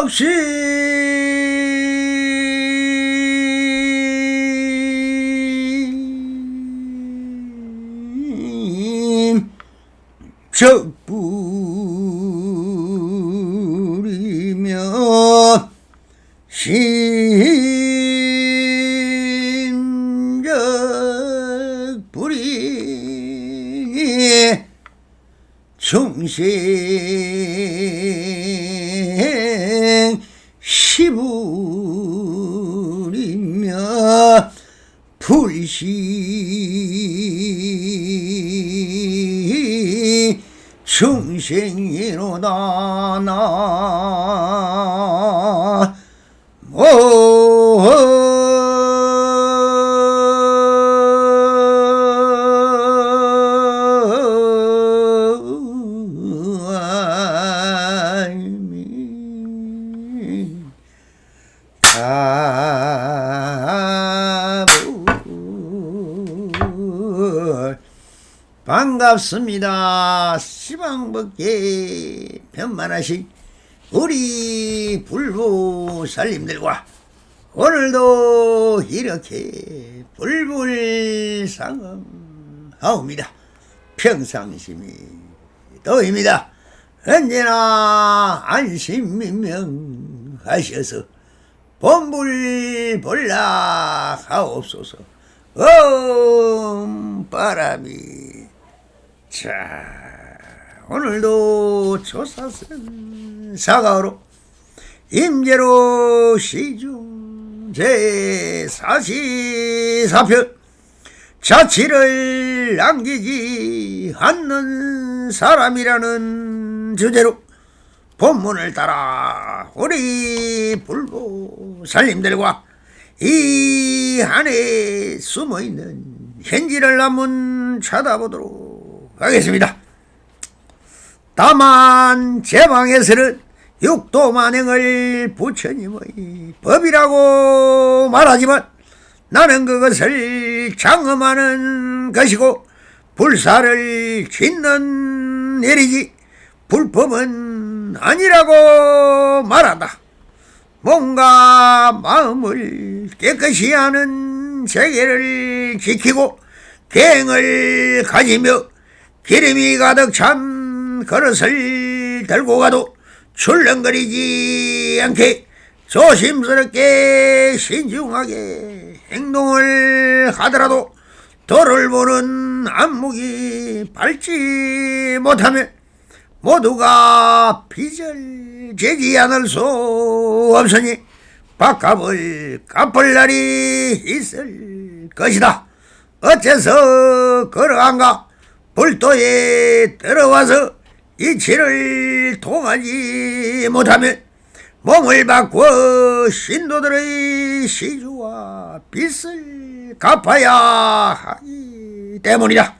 역시 적부리며 신적불이 중생 시부리며 불시 중생이로다 나 반갑습니다. 시방법계 편만하신 우리 불부살님들과 오늘도 이렇게 불불상음하옵니다. 평상심이 도입니다. 언제나 안심민명하셔서 본불본락하옵소서. 바람이 자, 오늘도 조사선 사가로 임재로 시중 제44편 자치를 남기지 않는 사람이라는 주제로 본문을 따라 우리 불보살님들과 이 안에 숨어있는 현지를 한번 찾아보도록 하겠습니다. 다만 제 방에서는 육도만행을 부처님의 법이라고 말하지만 나는 그것을 장엄하는 것이고 불사를 짓는 일이지 불법은 아니라고 말한다. 뭔가 마음을 깨끗이 하는 재계를 지키고 계행을 가지며 기름이 가득 찬 그릇을 들고 가도 출렁거리지 않게 조심스럽게 신중하게 행동을 하더라도 도를 보는 안목이 밝지 못하면 모두가 빚을 지지 않을 수 없으니 밥값을 갚을 날이 있을 것이다. 어째서 그러한가? 불도에 들어와서 이치를 통하지 못하면 몸을 바꾸어 신도들의 시주와 빚을 갚아야 하기 때문이다.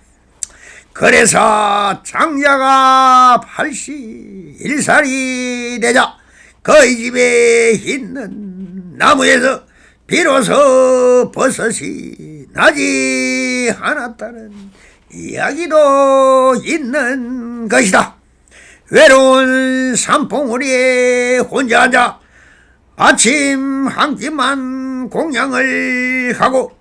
그래서 장자가 81살이 되자 그의 집에 있는 나무에서 비로소 버섯이 나지 않았다는 이야기도 있는 것이다. 외로운 산봉우리에 혼자 앉아 아침 한 끼만 공양을 하고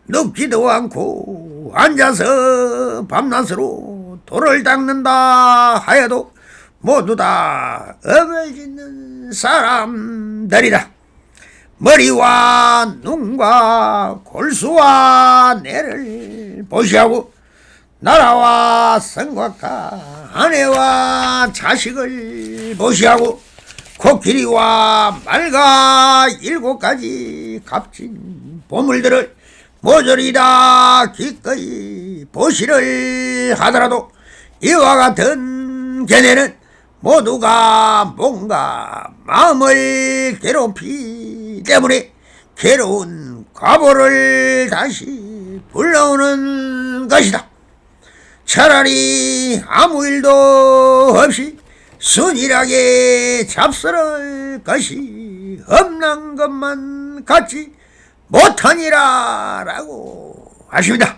눕지도 않고 앉아서 밤낮으로 돌을 닦는다 하여도 모두 다 업을 짓는 사람들이다. 머리와 눈과 골수와 뇌를 보시하고 나라와 성곽과 아내와 자식을 보시하고 코끼리와 말과 7가지 값진 보물들을 모조리 다 기꺼이 보시를 하더라도 이와 같은 견해는 모두가 뭔가 마음을 괴롭히기 때문에 괴로운 과보를 다시 불러오는 것이다. 차라리 아무 일도 없이 순일하게 잡설할 것이 없는 것만 같지 못하니라 라고 하십니다.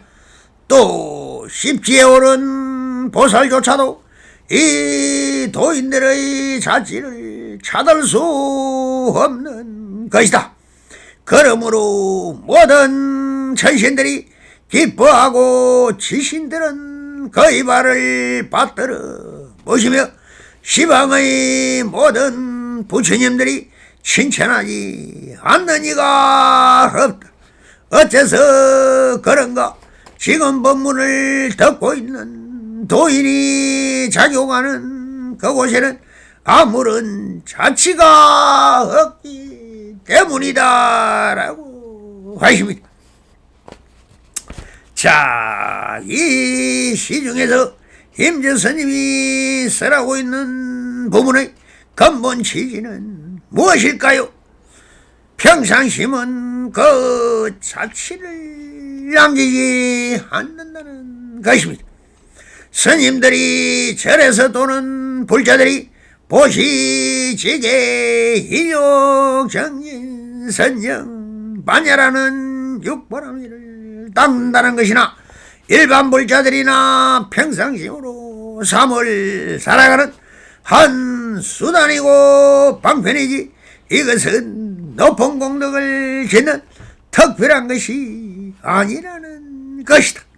또 십지에 오른 보살조차도 이 도인들의 자취를 찾을 수 수 없는 것이다. 그러므로 모든 천신들이 기뻐하고 지신들은 그의 발을 받들어 모시며 시방의 모든 부처님들이 칭찬하지 않는 이가 없다. 어째서 그런가? 지금 법문을 듣고 있는 도인이 작용하는 그곳에는 아무런 자치가 없기 때문이다라고 하십니다. 자, 이 시중에서 임재스님이 쓰라고 있는 부분의 근본 취지는 무엇일까요? 평상심은 그 자취를 남기지 않는다는 것입니다. 스님들이 절에서 도는 불자들이 보시지게 일욕정진 선정 반야라는 육보람이를 닦는다는 것이나 일반 불자들이나 평상심으로 삶을 살아가는 한 수단이고 방편이지 이것은 높은 공덕을 짓는 특별한 것이 아니라는 것이다.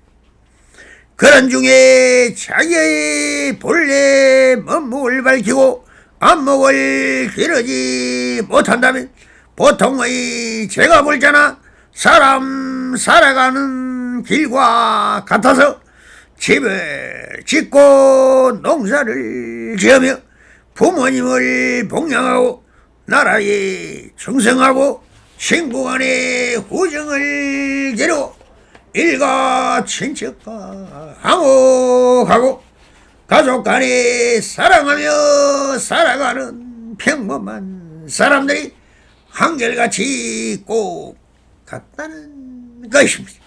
그런 중에 자기의 본래 면목을 밝히고 안목을 기르지 못한다면 보통의 제가불자나 사람 살아가는 길과 같아서 집을 짓고 농사를 지으며 부모님을 복양하고 나라에 충성하고 신부 간의 후정을 기르고 일가 친척과 항옥하고 가족 간에 사랑하며 살아가는 평범한 사람들이 한결같이 꼭 같다는 것입니다.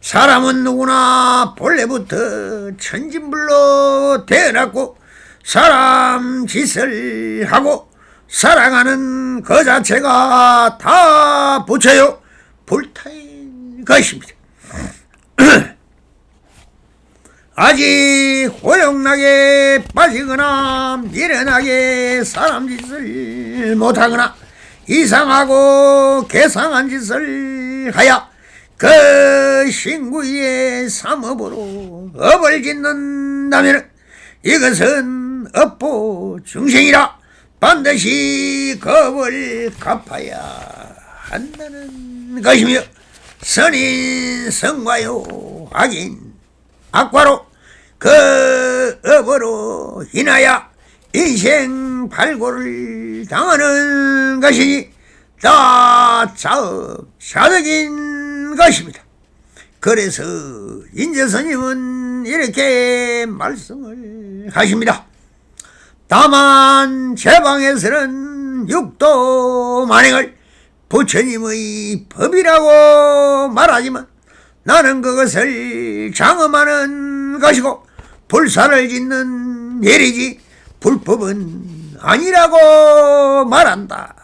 사람은 누구나 본래부터 천진불로 태어났고 사람 짓을 하고 살아가는 그 자체가 다 부처요 불타인 것입니다. 아직 호영나게 빠지거나 미련하게 사람 짓을 못하거나 이상하고 개상한 짓을 하여 그 신구의 삼업으로 업을 짓는다면 이것은 업보 중생이라 반드시 그 업을 갚아야 한다는 것이며 선인 성과요 악인 악과로 그 업으로 인하여 인생 발고를 당하는 것이니 다 자업자득인 것입니다. 그래서 인재스님은 이렇게 말씀을 하십니다. 다만 제방에서는 육도 만행을 부처님의 법이라고 말하지만 나는 그것을 장엄하는 것이고 불사를 짓는 일이지 불법은 아니라고 말한다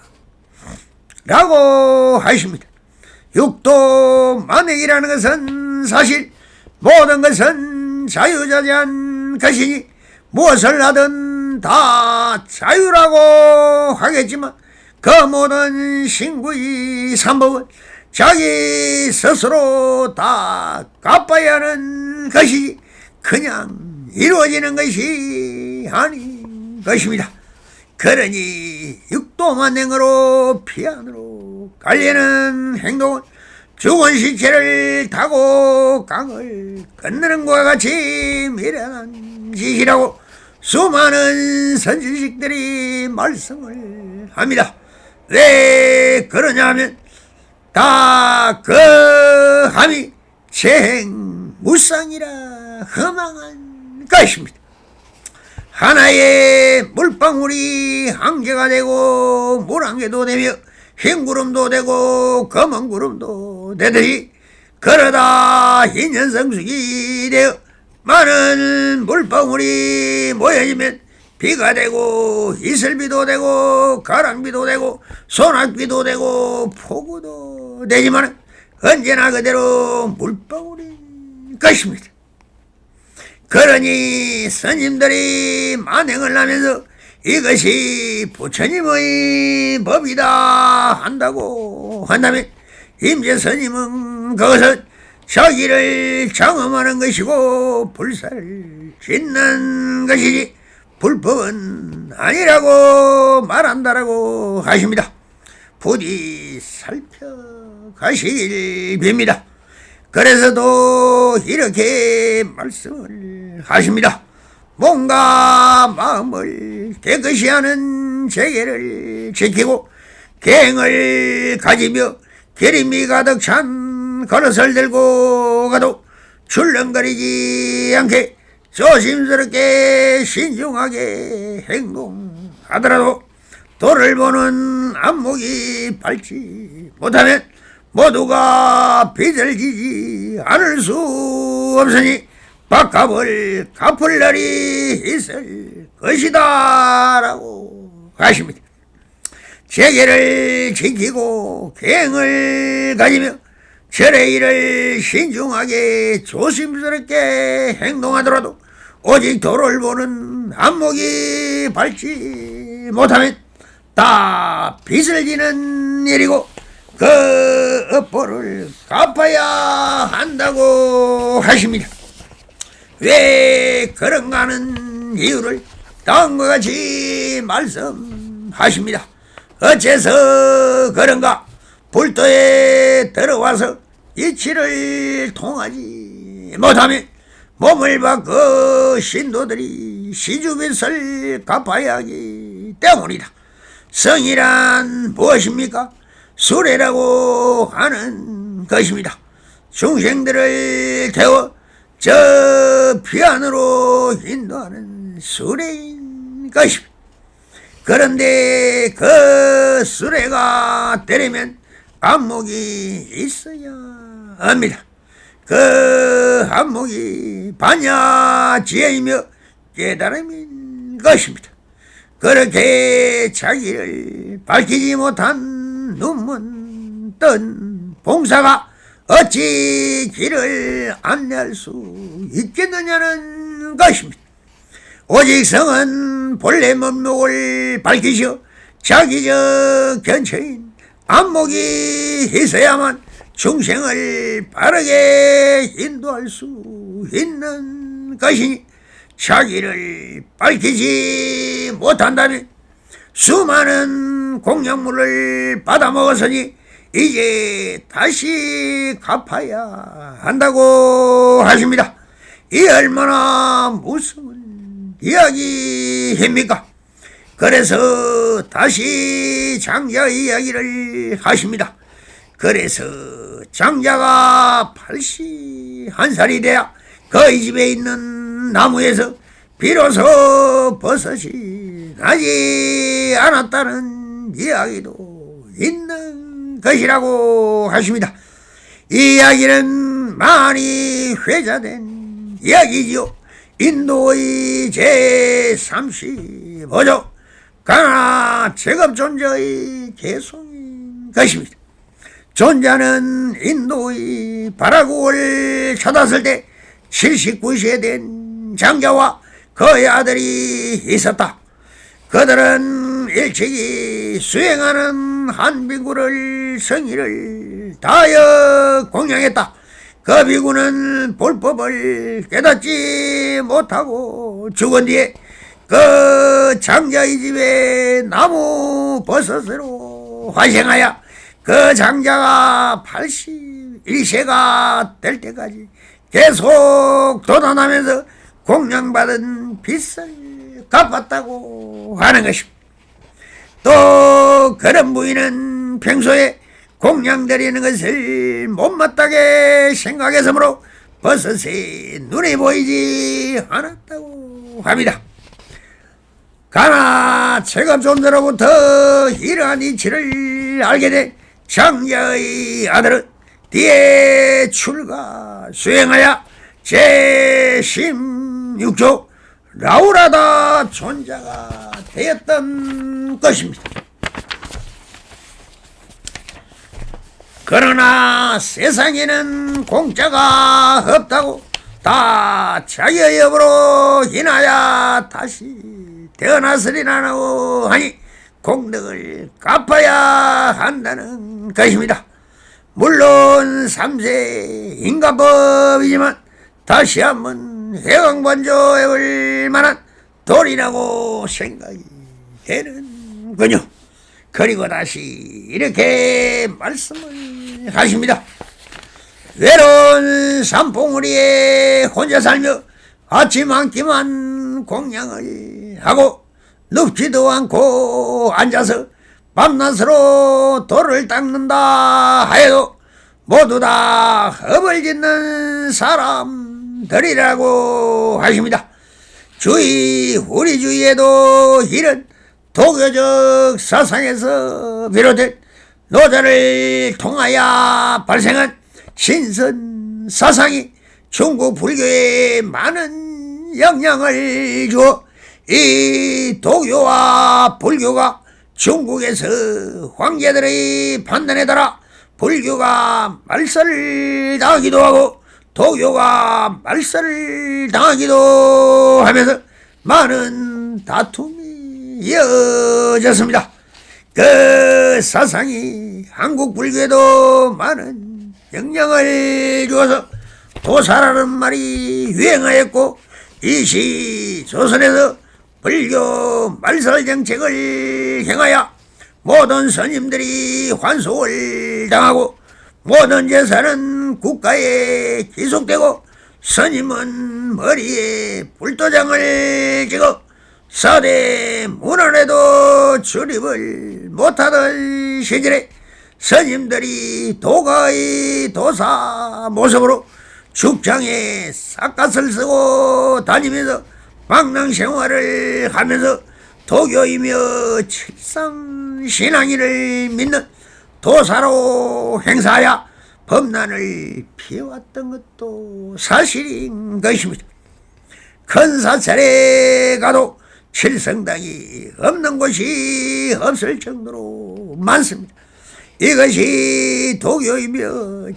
라고 하십니다. 육도 만행이라는 것은 사실 모든 것은 자유자재한 것이니 무엇을 하든 다 자유라고 하겠지만 그 모든 신구의 삼법은 자기 스스로 다 갚아야 하는 것이지 그냥 이루어지는 것이 아닌 것입니다. 그러니 육도만행으로 피안으로 가려는 행동은 죽은 시체를 타고 강을 건너는 것과 같이 미련한 짓이라고 수많은 선지식들이 말씀을 합니다. 왜 그러냐면 다 그 함이 재행무상이라 허망한 것입니다. 하나의 물방울이 한개가 되고 물 한개도 되며 흰 구름도 되고 검은 구름도 되듯이 그러다 인연성숙이 되어 많은 물방울이 모여지면 비가 되고 이슬비도 되고 가랑비도 되고 소낙비도 되고 폭우도 되지만 언제나 그대로 물방울인 것입니다. 그러니 스님들이 만행을 하면서 이것이 부처님의 법이다 한다고 한다면 임재스님은 그것은 자기를 장엄하는 것이고 불사를 짓는 것이지 불법은 아니라고 말한다라고 하십니다. 부디 살펴가시길 빕니다. 그래서도 이렇게 말씀을 하십니다. 몸과 마음을 깨끗이 하는 재계를 지키고 계행을 가지며 기름이 가득 찬 그릇을 들고 가도 출렁거리지 않게 조심스럽게 신중하게 행동하더라도 도를 보는 안목이 밝지 못하면 모두가 빚을 지지 않을 수 없으니 밥값을 갚을 날이 있을 것이다 라고 하십니다. 재계를 지키고 계행을 가지며 절의 일을 신중하게 조심스럽게 행동하더라도 오직 도를 보는 안목이 밝지 못하면 다 빚을 지는 일이고 그 업보를 갚아야 한다고 하십니다. 왜 그런가 하는 이유를 다음과 같이 말씀하십니다. 어째서 그런가? 불도에 들어와서 이치를 통하지 못하면 몸을 바꿔 신도들이 시주빚을 갚아야 하기 때문이다. 성이란 무엇입니까? 수레라고 하는 것입니다. 중생들을 태워 저 피안으로 인도하는 수레인 것입니다. 그런데 그 수레가 때리면 안목이 있어야 합니다. 그 안목이 반야지혜이며 깨달음인 것입니다. 그렇게 자기를 밝히지 못한 눈먼 뜬 봉사가 어찌 길을 안내할 수 있겠느냐는 것입니다. 오직 성은 본래 면목을 밝히시어 자기적 견처인 안목이 있어야만 중생을 바르게 인도할 수 있는 것이니 자기를 밝히지 못한다면 수많은 공약물을 받아먹었으니 이제 다시 갚아야 한다고 하십니다. 이 얼마나 무서운 이야기입니까? 그래서 다시 장자의 이야기를 하십니다. 그래서 장자가 81살이 돼야 그의 집에 있는 나무에서 비로소 버섯이 나지 않았다는 이야기도 있는 것이라고 하십니다. 이 이야기는 많이 회자된 이야기지요. 인도의 제35조 가나 제겁존자의 개송인 것입니다. 존자는 인도의 바라구를 찾았을 때 79세 된 장자와 그의 아들이 있었다. 그들은 일찍이 수행하는 한 비구를 성의를 다하여 공양했다. 그 비구는 불법을 깨닫지 못하고 죽은 뒤에 그 장자의 집에 나무 버섯으로 화생하여 그 장자가 81세가 될 때까지 계속 도단하면서 공양받은 빚을 갚았다고 하는 것입니다. 또 그런 부인은 평소에 공양드리는 것을 못마땅하게 생각했으므로 버섯이 눈에 보이지 않았다고 합니다. 가나 체갑존자로부터 이러한 이치를 알게 된 장자의 아들은 뒤에 출가 수행하여 제16조 라우라다 존자가 되었던 것입니다. 그러나 세상에는 공짜가 없다고 다 자기의 업으로 인하여 다시 태어났으리라고 하니 공덕을 갚아야 한다는 것입니다. 물론 3세 인가법이지만 다시 한번 회광반조해볼 만한 돌이라고 생각이 되는군요. 그리고 다시 이렇게 말씀을 하십니다. 외로운 산봉우리에 혼자 살며 아침 한 끼만 공양을 하고 눕지도 않고 앉아서 밤낮으로 돌을 닦는다 하여도 모두 다 허벌 짓는 사람들이라고 하십니다. 우리 주위에도 이런 도교적 사상에서 비롯된 노자를 통하여 발생한 신선 사상이 중국 불교에 많은 영향을 주어 이 도교와 불교가 중국에서 황제들의 판단에 따라 불교가 말살을 당하기도 하고 도교가 말살을 당하기도 하면서 많은 다툼이 이어졌습니다. 그 사상이 한국 불교에도 많은 영향을 주어서 도사라는 말이 유행하였고 이시 조선에서 불교 말살 정책을 행하여 모든 스님들이 환속을 당하고 모든 재산은 국가에 기속되고 스님은 머리에 불도장을 찍어 사대 문안에도 출입을 못하던 시절에 스님들이 도가의 도사 모습으로 죽창에 삿갓을 쓰고 다니면서 방랑생활을 하면서 도교이며 칠상신앙이를 믿는 도사로 행사하여 범난을 피해왔던 것도 사실인 것입니다. 큰 사찰에 가도 칠성당이 없는 곳이 없을 정도로 많습니다. 이것이 도교이며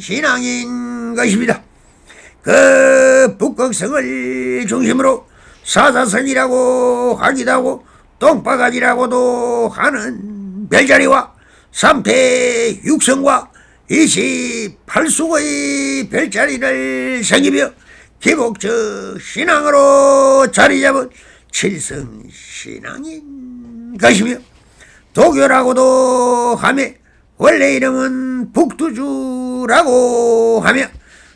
칠성신앙인 것입니다. 그 북극성을 중심으로 사자성이라고 하기도 하고 똥바가지라고도 하는 별자리와 삼태 육성과 28수의 별자리를 섬기며 기복적 신앙으로 자리잡은 칠성신앙인 것이며 도교라고도 하며 원래 이름은 북두주라고 하며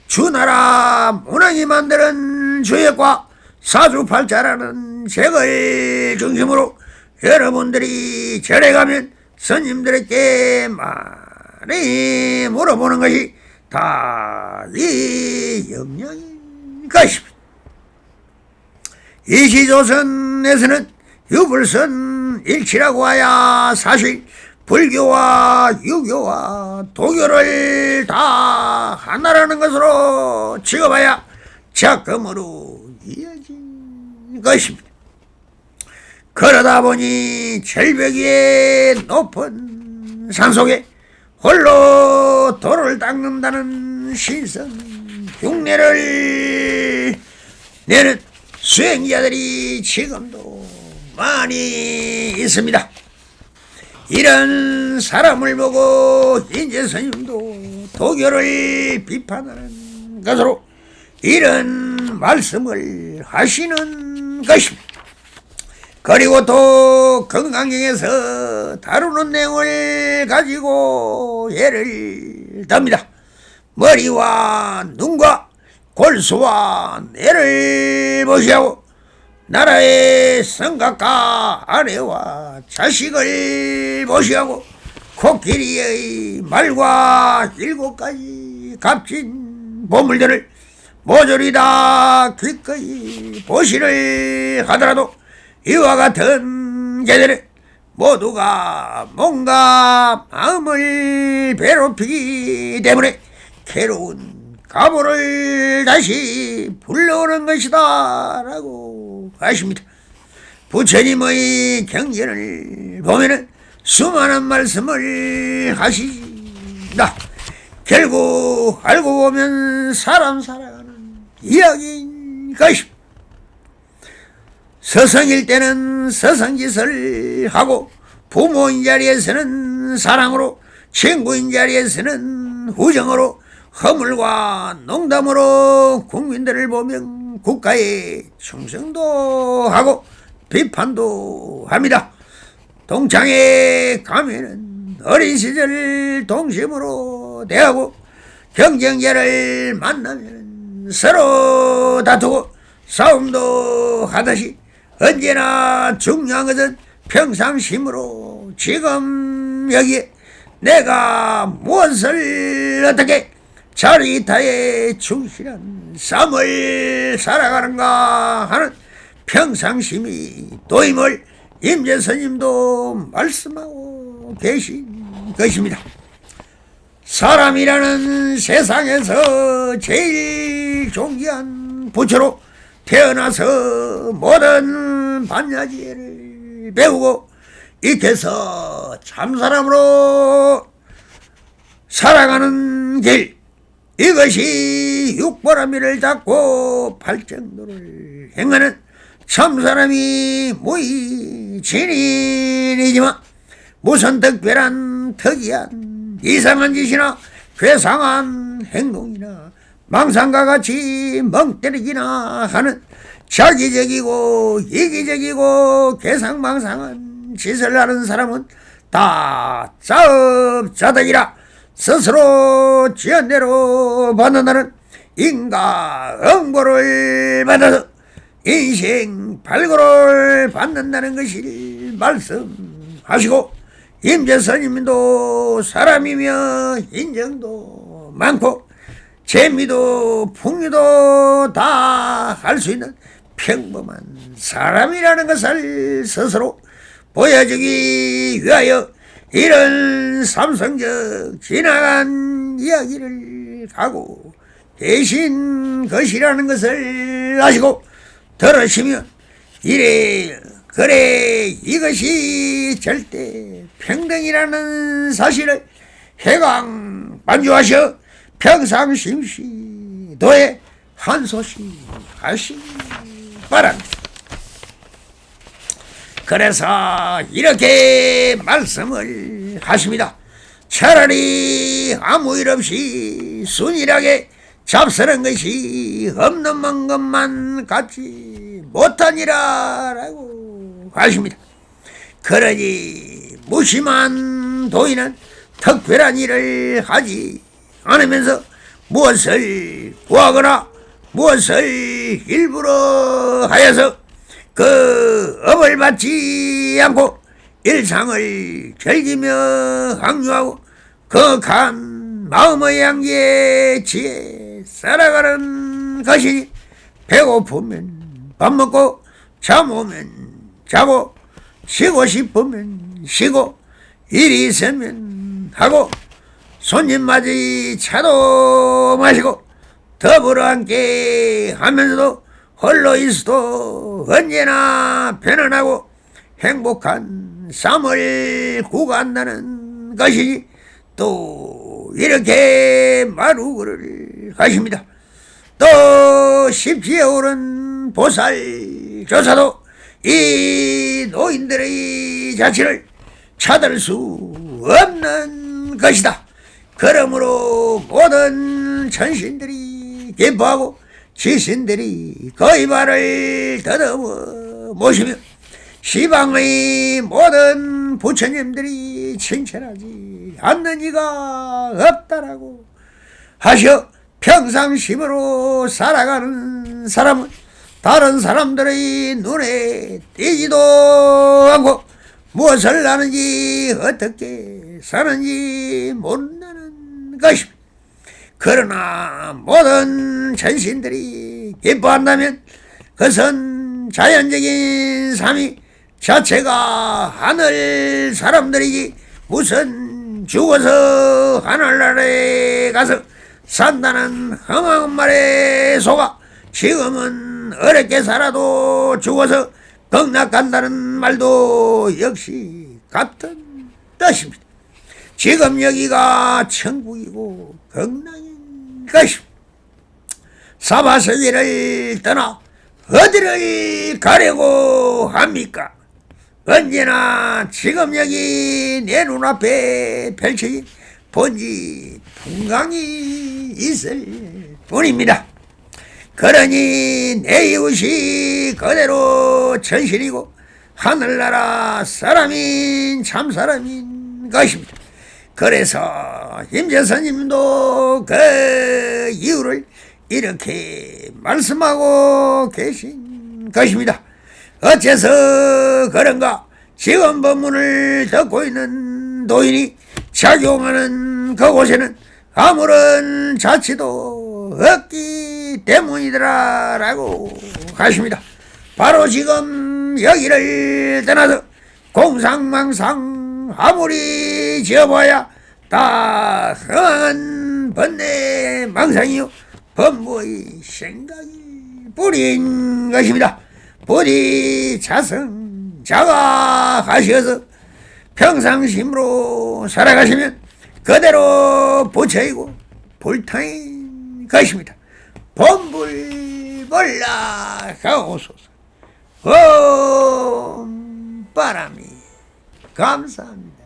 주나라 문왕이 만드는 주역과 사주팔자라는 책을 중심으로 여러분들이 절에 가면 스님들에게 많이 물어보는 것이 다 이 영향인 것입니다. 이시조선에서는 유불선 일치라고 하여 사실 불교와 유교와 도교를 다 하나라는 것으로 취급하여 작금으로 이어진 것입니다. 그러다 보니 절벽 위에 높은 산속에 홀로 돌을 닦는다는 신선 흉내를 내는 수행자들이 지금도 많이 있습니다. 이런 사람을 보고 인제 스님도 도교를 비판하는 것으로 이런 말씀을 하시는 것입니다. 그리고 또 건강경에서 다루는 내용을 가지고 예를 듭니다. 머리와 눈과 골수와 뇌를 보시하고 나라의 성각과 아내와 자식을 보시하고 코끼리의 말과 7가지 값진 보물들을 모조리 다 기꺼이 보시를 하더라도 이와 같은 개들은 모두가 뭔가 마음을 괴롭히기 때문에 괴로운 가보를 다시 불러오는 것이다 라고 하십니다. 부처님의 경전을 보면은 수많은 말씀을 하시다. 결국 알고 보면 사람 살아가는 이야기인 것입니다. 서성일 때는 서성짓을 하고 부모인 자리에서는 사랑으로 친구인 자리에서는 우정으로 허물과 농담으로 국민들을 보면 국가에 충성도 하고 비판도 합니다. 동창회 가면은 어린 시절 동심으로 대하고 경쟁자를 만나면 서로 다투고 싸움도 하듯이 언제나 중요한 것은 평상심으로 지금 여기에 내가 무엇을 어떻게 자리타에 충실한 삶을 살아가는가 하는 평상심이 도임을 임재스님도 말씀하고 계신 것입니다. 사람이라는 세상에서 제일 존귀한 부처로 태어나서 모든 반야지혜를 배우고 익혀서 참사람으로 살아가는 길, 이것이 육보라미를 잡고 발정도를 행하는 참사람이 무의 진인이지만 무슨 특별한 특이한 이상한 짓이나 괴상한 행동이나 망상과 같이 멍때리기나 하는 자기적이고 이기적이고 괴상망상한 짓을 하는 사람은 다 자업자득이라 스스로 지연대로 받는다는 인과응보를 받아서 인생 발굴을 받는다는 것을 말씀하시고 임재스님도 사람이며 인정도 많고 재미도 풍류도 다 할 수 있는 평범한 사람이라는 것을 스스로 보여주기 위하여 이런 삼성적 지나간 이야기를 하고 계신 것이라는 것을 아시고 들으시면 이래 그래 이것이 절대 평등이라는 사실을 해강반주하셔 평상심시 도에 한소시 하시기 바랍니다. 그래서 이렇게 말씀을 하십니다. 차라리 아무 일 없이 순일하게 잡스런 것이 없는 것만 갖지 못하니라라고 하십니다. 그러니 무심한 도인은 특별한 일을 하지 않으면서 무엇을 구하거나 무엇을 일부러 하여서 그 업을 받지 않고 일상을 즐기며 항유하고 거룩한 마음의 양기에 지혜 살아가는 것이니 배고프면 밥 먹고 잠 오면 자고 쉬고 싶으면 쉬고 일이 있으면 하고 손님 맞이 차도 마시고 더불어 함께 하면서도 홀로 있어도 언제나 편안하고 행복한 삶을 구간다는 것이니 또 이렇게 마루를 하십니다. 또 십지에 오른 보살조사도 이 노인들의 자취를 찾을 수 없는 것이다. 그러므로 모든 천신들이 기뻐하고 지신들이 거의 발을 더듬어 모시며 시방의 모든 부처님들이 칭찬하지 않는 이가 없다라고 하셔 평상심으로 살아가는 사람은 다른 사람들의 눈에 띄지도 않고 무엇을 하는지 어떻게 사는지 모른다는 것입니다. 그러나 모든 천신들이 기뻐한다면 그것은 자연적인 삶이 자체가 하늘 사람들이지 무슨 죽어서 하늘나라에 가서 산다는 험한 말에 속아 지금은 어렵게 살아도 죽어서 극락간다는 말도 역시 같은 뜻입니다. 지금 여기가 천국이고 극락인 것입니다. 사바세계를 떠나 어디를 가려고 합니까? 언제나 지금 여기 내 눈앞에 펼쳐진 본지 풍광이 있을 뿐입니다. 그러니 내 이웃이 그대로 천실이고 하늘나라 사람인 참사람인 것입니다. 그래서 임재선님도 그 이유를 이렇게 말씀하고 계신 것입니다. 어째서 그런가? 지금 법문을 듣고 있는 노인이 작용하는 그곳에는 아무런 자취도 없기 때문이더라라고 하십니다. 바로 지금 여기를 떠나서 공상망상 아무리 지어봐야 다 흥한 번뇌 망상이요 법무의 생각일 뿐인 것입니다. 부디 자성 자각하셔서 평상심으로 살아가시면 그대로 부처이고 불타인 것입니다. 본불벌락하옵소서. 바람이 감사합니다.